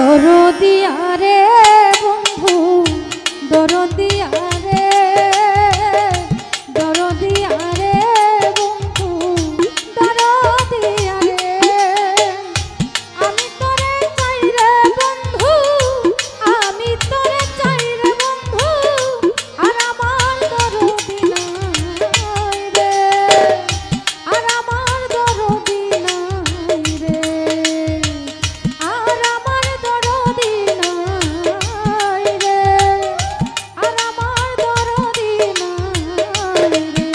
দরদিয়া রে বন্ধু দরদিয়া রে দরদিয়া রে বন্ধু দরদিয়া রে আমি তোরে চাই রে বন্ধু আমি তোরে চাই রে বন্ধু আর আমার দরদি নাই রে আর আমার দরদি নাই রে আর আমার দরদি নাই রে আর আমার দরদি নাই রে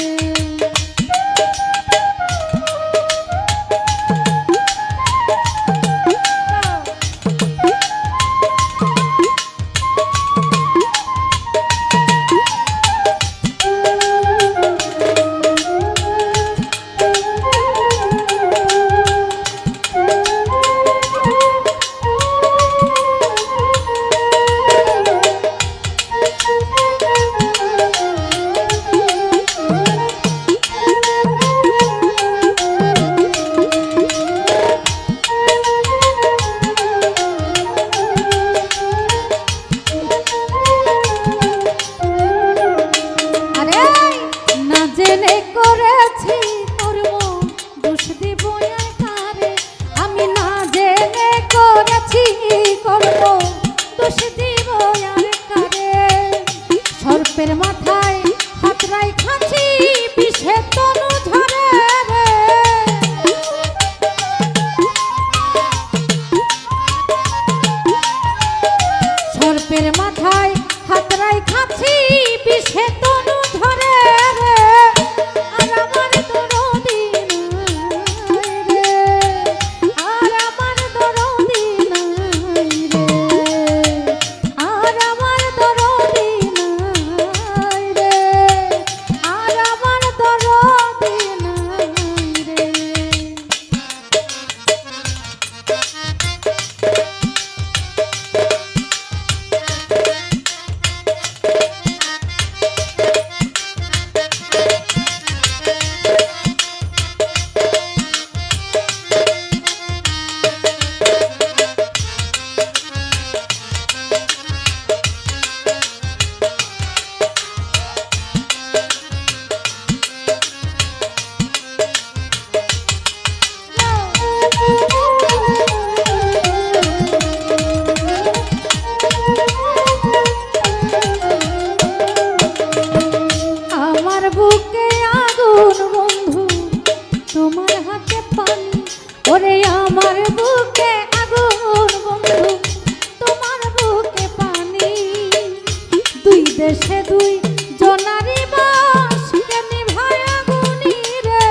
জেনে করেছি কর্ম দোষ দিব আর কারে আমি না জেনে করেছি কর্ম দোষ দিব আর কারে সর্পের মাথায় হাত রাইখাছি বিষে তনু ঝরে রে সর্পের মাথায় হাত রাইখাছি বিষে তনু ঝরে রে আর আমার দরদি নাই রে আর আমার দরদি নাই রে আর আমার দরদি নাই রে আর আমার দরদি নাই রে আমার বুকে আগুন বন্ধু তোমার হাতে পানি ওরে আমার বুকে আগুন বন্ধু তোমার বুকে পানি দুই দেশে দুই জনারি বাস কেনি ভাই আগুনি রে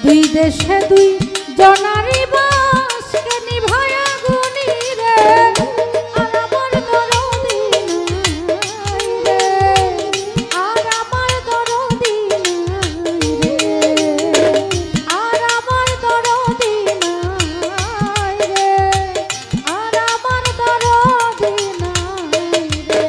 দুই দেশে দুই জনারি বাস কেনি ভাই আগুনি রে আর আমার দরদি নাই রে আর আমার দরদি নাই রে আর আমার দরদি নাই রে আর আমার দরদি নাই রে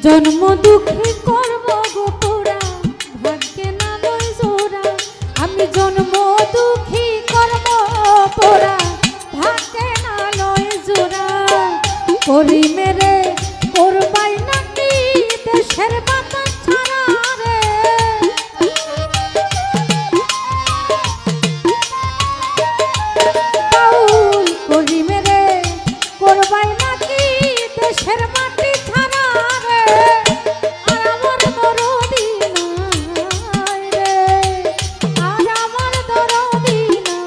জন্ম দুঃখী করব গো পোড়া ভাগ্যে না লই জোড়া আমি জন্ম দুঃখী করব পোড়া ভাগ্যে না লই জোড়া করি মেরে করবাই নাকি দেশের বাতাস ছাড়া রে বাউল করি মেরে করবাই নাকি দেশের মাটি ছাড়া রে আর আমার দরদি নাই রে আর আমার দরদি নাই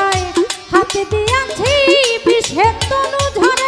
ভাই হাতে দিয়াছি বিষের তনু ঝরা